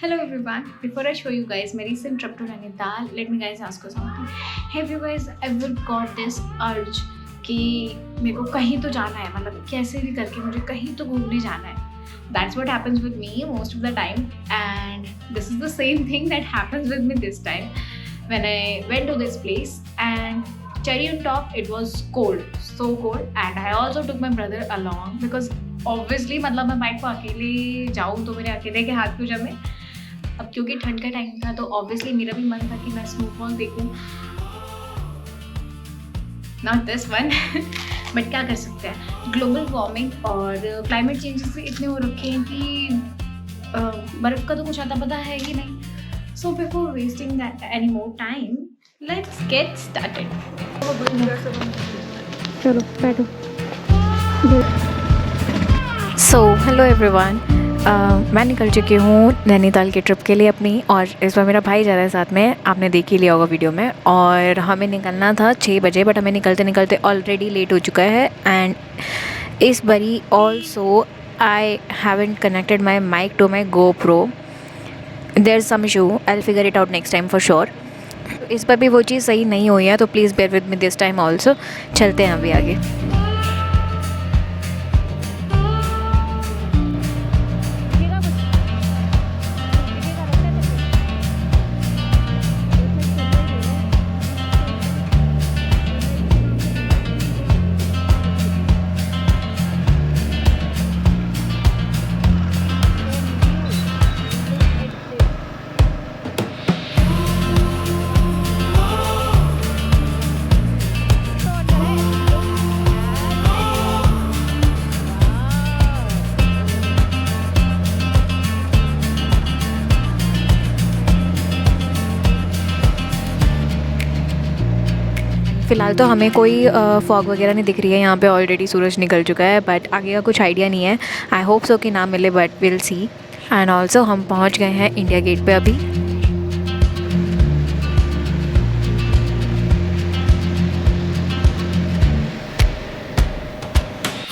Hello everyone. Before I show you guys my recent trip to Nainital, let me guys ask you something. Have you guys ever got this urge कि मेरे को कहीं तो जाना है, मतलब कैसे भी करके मुझे कहीं तो घूमने जाना है. That's what happens with me most of the time, and this is the same thing that happens with me this time when I went to this place. And cherry on top, it was cold, so cold, and I also took my brother along because obviously मतलब मैं bike पर अकेले जाऊँ तो मेरे अकेले के हाथ क्यों जमे. अब क्योंकि ठंड का टाइम था तो ऑब्वियसली मेरा भी मन था कि मैं स्नोफॉल देखूं. Not this one. बट क्या कर सकते हैं, ग्लोबल वार्मिंग और क्लाइमेट चेंजेस इतने हो रखे हैं कि बर्फ़ का तो कुछ आता पता है ही नहीं. So before wasting that any more time, let's get started. चलो बैठो. सो हेलो एवरीवन, मैं निकल चुकी हूँ नैनीताल की ट्रिप के लिए अपनी, और इस बार मेरा भाई जा रहा है साथ में. आपने देख ही लिया होगा वीडियो में. और हमें निकलना था 6 बजे, बट हमें निकलते निकलते ऑलरेडी लेट हो चुका है. एंड इस बारी also I haven't connected my mic to my GoPro. There is some issue, I will figure it out next time for sure. इस बार भी वो चीज़ सही नहीं हुई है, तो please bear with me this time also. चलते हैं अभी आगे. फ़िलहाल तो हमें कोई फॉग वगैरह नहीं दिख रही है. यहाँ पे ऑलरेडी सूरज निकल चुका है, बट आगे का कुछ आइडिया नहीं है. आई होप सो कि ना मिले, but will see. And also हम पहुँच गए हैं इंडिया गेट पे अभी.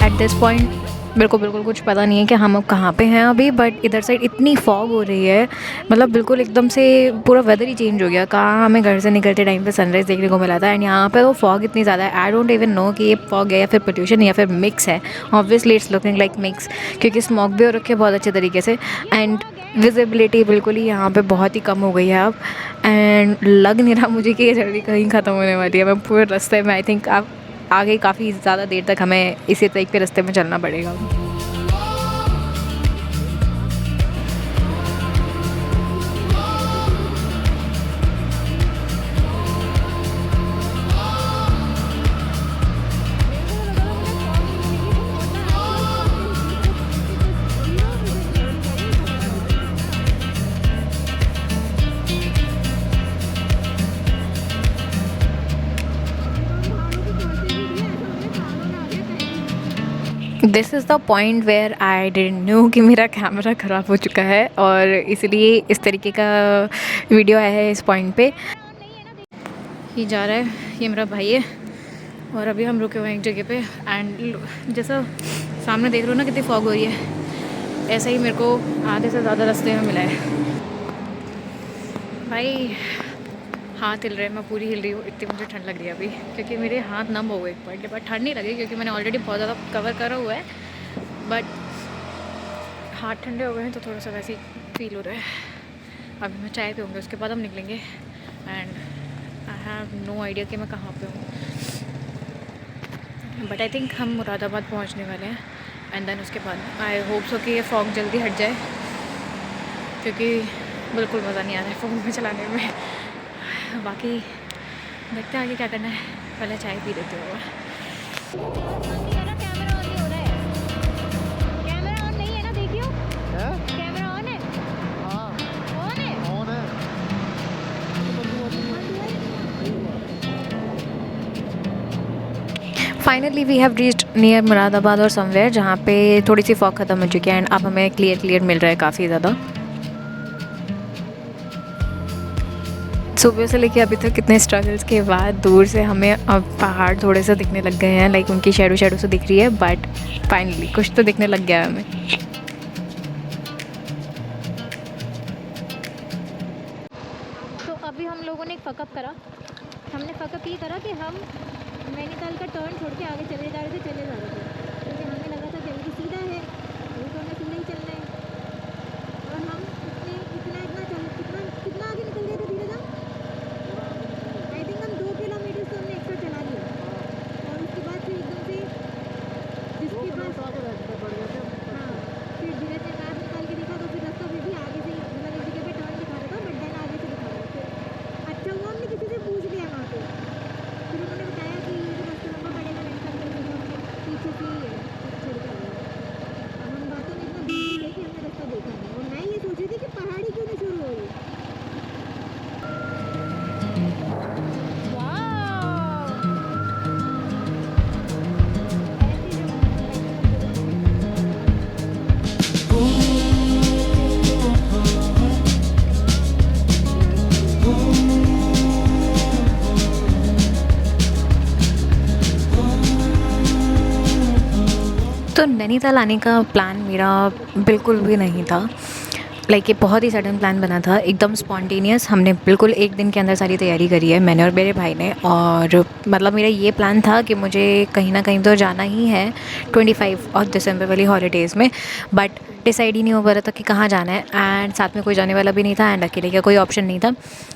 एट दिस पॉइंट मेरे को बिल्कुल कुछ पता नहीं है कि हम अब कहाँ पे हैं अभी, बट इधर साइड इतनी फॉग हो रही है, मतलब बिल्कुल एकदम से पूरा वेदर ही चेंज हो गया. कहाँ हमें घर से निकलते टाइम पे सनराइज़ देखने को मिला था, एंड यहाँ पे वो फॉग इतनी ज़्यादा है. आई डोंट इवन नो कि ये फॉग है या फिर पोल्यूशन या फिर मिक्स है. Obviously it's looking like mix, क्योंकि स्मॉग भी हो रखे बहुत अच्छे तरीके से. एंड विजिबिलिटी बिल्कुल ही यहाँ पे बहुत ही कम हो गई है अब. एंड लग नहीं रहा मुझे कि ये जल्दी कहीं ख़त्म होने वाली है. मैं पूरे रास्ते में आई थिंक आप आगे काफ़ी ज़्यादा देर तक हमें इसी टाइप के रास्ते में चलना पड़ेगा. This is the point where I didn't know कि मेरा कैमरा ख़राब हो चुका है, और इसलिए इस तरीके का वीडियो आया है इस पॉइंट पे. ये जा रहा है, ये मेरा भाई है, और अभी हम रुके हुए हैं एक जगह पे. एंड जैसा सामने देख रहे हो ना कितनी फॉग हो रही है, ऐसा ही मेरे को आधे से ज़्यादा रास्ते में मिला है. भाई हाथ हिल रहे हैं, मैं पूरी हिल रही हूँ, इतनी मुझे ठंड लग रही है अभी, क्योंकि मेरे हाथ नम हो गए एक पॉइंट. बट ठंड नहीं लगी क्योंकि मैंने ऑलरेडी बहुत ज़्यादा कवर करा हुआ है, बट हाथ ठंडे हो गए हैं तो थोड़ा सा वैसे ही फील हो रहा है. अभी मैं चाय पीऊँगी, उसके बाद हम निकलेंगे. And I have no idea कि मैं कहाँ पे हूँ, बट आई थिंक हम मुरादाबाद पहुँचने वाले हैं. एंड देन उसके बाद आई होप सो कि ये फॉग जल्दी हट जाए, क्योंकि बिल्कुल मज़ा नहीं आ रहा है फ़ोन में चलाने में. बाकी देखते हैं आगे क्या करना है. पहले चाय पी लेते हो. कैमरा ऑन नहीं है ना, देखियो. कैमरा ऑन है. ऑन है. Finally we have reached near Moradabad और समवेयर, जहाँ पे थोड़ी सी फॉग ख़त्म हो चुकी है. एंड अब हमें क्लियर मिल रहा है काफ़ी ज़्यादा. सुबह से लेके अभी तक कितने स्ट्रगल्स के बाद दूर से हमें अब पहाड़ थोड़े से दिखने लग गए हैं. लाइक उनकी शैडो से दिख रही है, बट फाइनली कुछ तो दिखने लग गया है हमें. हम लोगों ने एक फकअप करा। हमने फकअप ये करा कि हम नैनीताल का टर्न छोड़ के आगे चले जा रहे थे क्योंकि हमें लगा था जल्दी सीधा है, अभी तो हमें सीधा ही चलना है। और हम कितना आगे निकल गए थे धीरे सा। आई थिंक हम 2 किलोमीटर से हमने एक्स्ट्रा चला लिया और उसके बाद फिर एकदम से जिसके पास हाँ फिर धीरज ने मैप निकाल के देखा तो फिर रास्ता फिर भी आगे से मतलब एक जगह पे टर्न दिखा रहा था, बट देन आगे से दिखा रहा था। फिर अच्छा हुआ हमने किसी से पूछ लिया वहाँ पे, फिर उन्होंने बताया कि ये जो रास्ता लंबा पड़ेगा नैनीताल के पीछे से ही है, छोड़ के आया। अब हम बातों में इतना बिजी है कि हमने रास्ता देखा नहीं और मैं ये सोच रही थी कि पहाड़ी क्यों नहीं शुरू हो रही। तो नैनीताल आने का प्लान मेरा बिल्कुल भी नहीं था। लाइक ये बहुत ही सडन प्लान बना था, एकदम स्पॉन्टेनियस। हमने बिल्कुल एक दिन के अंदर सारी तैयारी करी है, मैंने और मेरे भाई ने। और मतलब मेरा ये प्लान था कि मुझे कहीं ना कहीं तो जाना ही है 25 और दिसंबर वाली हॉलीडेज़ में, बट डिसाइड ही नहीं हो पा रहा था कि कहाँ जाना है। एंड साथ में कोई जाने वाला भी नहीं था एंड अकेले का कोई ऑप्शन नहीं था।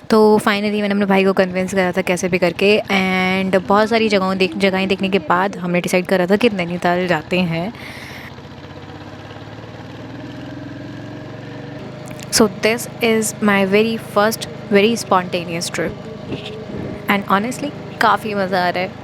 तो फाइनली मैंने अपने भाई को कन्विंस करा था कैसे भी करके, एंड बहुत सारी जगहें देखने के बाद हमने डिसाइड करा था कि नैनीताल जाते हैं। So this is my very first very spontaneous trip and honestly काफ़ी मज़ा आ रहा है।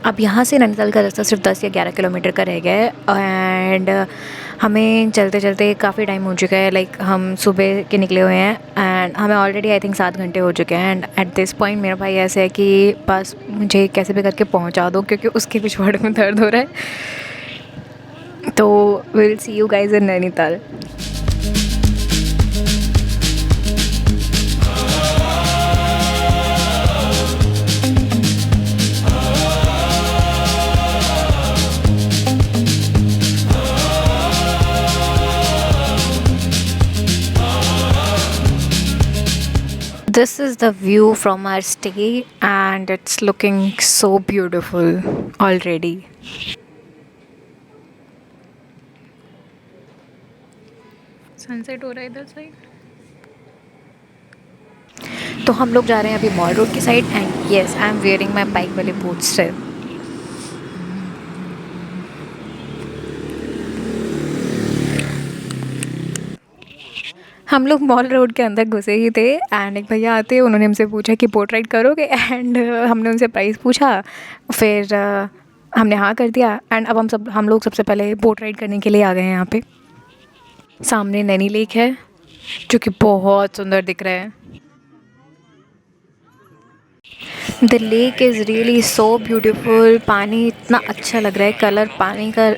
अब यहाँ से नैनीताल का रास्ता सिर्फ 10 या 11 किलोमीटर का रह गया है एंड हमें चलते चलते काफ़ी टाइम हो चुका है। लाइक हम सुबह के निकले हुए हैं एंड हमें ऑलरेडी आई थिंक 7 घंटे हो चुके हैं। एंड एट दिस पॉइंट मेरा भाई ऐसे है कि बस मुझे कैसे भी करके पहुँचा दो क्योंकि उसके पिछवाड़े में दर्द हो रहा है। तो will see you guys in Nainital. This is the view from our stay and it's looking so beautiful already. Sunset हो रहा है इधर साइड। तो हम लोग जा रहे हैं अभी मॉल रोड की side and yes I am wearing my bike वाले बूट्स स्टिल। हम लोग मॉल रोड के अंदर घुसे ही थे एंड एक भैया आते, उन्होंने हमसे पूछा कि बोट राइड करोगे एंड हमने उनसे प्राइस पूछा, फिर हमने हाँ कर दिया एंड अब हम लोग सबसे पहले बोट राइड करने के लिए आ गए हैं। यहाँ पे सामने नैनी लेक है जो कि बहुत सुंदर दिख रहा है। The lake is really so beautiful. पानी इतना अच्छा लग रहा है, पानी का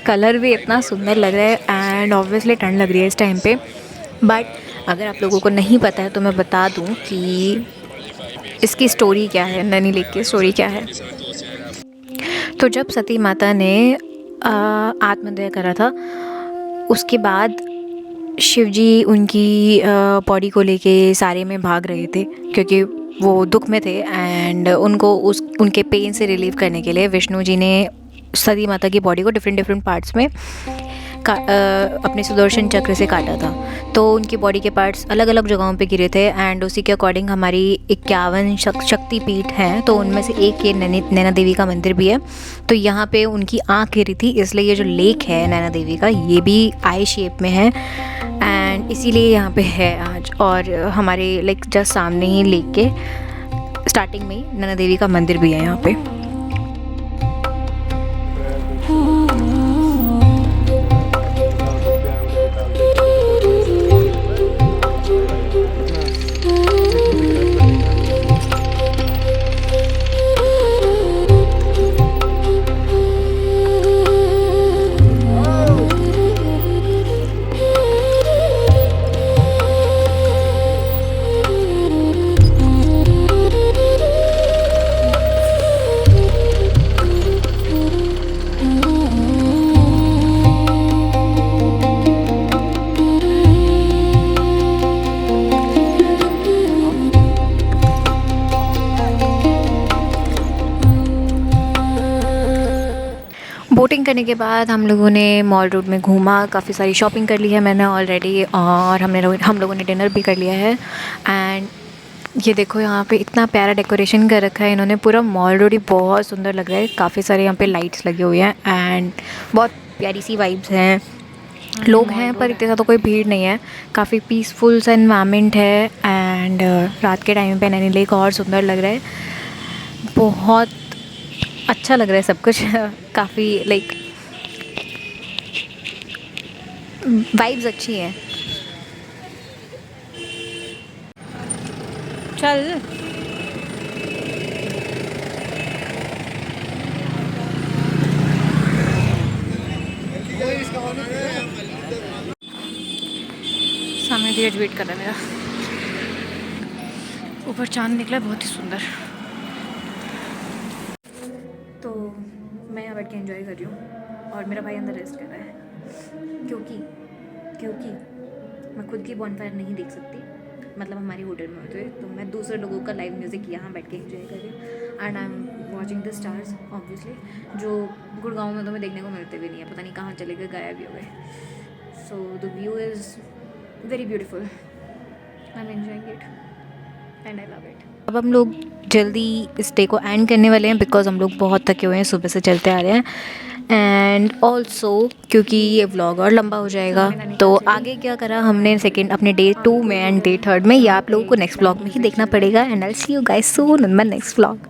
कलर भी इतना सुंदर लग रहा है एंड ऑब्वियसली ठंड लग रही है इस टाइम पे। बट अगर आप लोगों को नहीं पता है तो मैं बता दूं कि इसकी स्टोरी क्या है, नैनी लेक की स्टोरी क्या है। तो जब सती माता ने आत्महत्या करा था, उसके बाद शिवजी उनकी बॉडी को लेके सारे में भाग रहे थे क्योंकि वो दुख में थे, एंड उनको उनके पेन से रिलीव करने के लिए विष्णु जी ने सती माता की बॉडी को डिफरेंट पार्ट्स में अपने सुदर्शन चक्र से काटा था। तो उनकी बॉडी के पार्ट्स अलग अलग जगहों पे गिरे थे, एंड उसी के अकॉर्डिंग हमारी 51 शक्तिपीठ हैं, तो उनमें से एक ये नैना देवी का मंदिर भी है। तो यहाँ पे उनकी आँख गिरी थी, इसलिए ये जो लेक है नैना देवी का, ये भी आई शेप में है, एंड इसीलिए यहाँ पे है आज। और हमारे लाइक जस्ट सामने ही लेक के स्टार्टिंग में ही नैना देवी का मंदिर भी है यहाँ पे। बोटिंग करने के बाद हम लोगों ने मॉल रोड में घूमा, काफ़ी सारी शॉपिंग कर ली है मैंने ऑलरेडी, और हम लोगों ने डिनर भी कर लिया है। एंड ये देखो यहाँ पे इतना प्यारा डेकोरेशन कर रखा है इन्होंने, पूरा मॉल रोड ही बहुत सुंदर लग रहा है। काफ़ी सारे यहाँ पे लाइट्स लगे हुए हैं एंड बहुत प्यारी सी वाइब्स हैं। लोग हैं पर इतने ज़्यादा कोई भीड़ नहीं है, काफ़ी पीसफुल सा एनवायरनमेंट है। एंड रात के टाइम पे नैनी लेक और सुंदर लग रहा है, बहुत अच्छा लग रहा है सब कुछ। काफ़ी लाइक वाइब्स अच्छी हैं। चल सामने धीरज वेट कर रहा है मेरा। ऊपर चांद निकला बहुत ही सुंदर। तो मैं यहाँ बैठ के एंजॉय कर रही हूँ और मेरा भाई अंदर रेस्ट कर रहा है क्योंकि मैं खुद की बॉनफायर नहीं देख सकती, मतलब हमारी होटल में होते हुए, तो मैं दूसरे लोगों का लाइव म्यूज़िक यहाँ बैठ के एंजॉय कर रही हूँ। And I am watching the stars obviously, जो गुड़गांव में तो मैं देखने को मिलते भी नहीं है, पता नहीं कहाँ चले गए, गायब भी हो गए। So the view is very beautiful, I am enjoying it and I love it. अब हम लोग जल्दी इस डे को एंड करने वाले हैं बिकॉज हम लोग बहुत थके हुए हैं, सुबह से चलते आ रहे हैं। एंड ऑल्सो क्योंकि ये व्लॉग और लंबा हो जाएगा, तो आगे क्या करा हमने सेकंड अपने डे 2 में एंड डे 3 में, ये आप लोगों को नेक्स्ट व्लॉग में ही देखना पड़ेगा। And I will see you guys soon in my next vlog.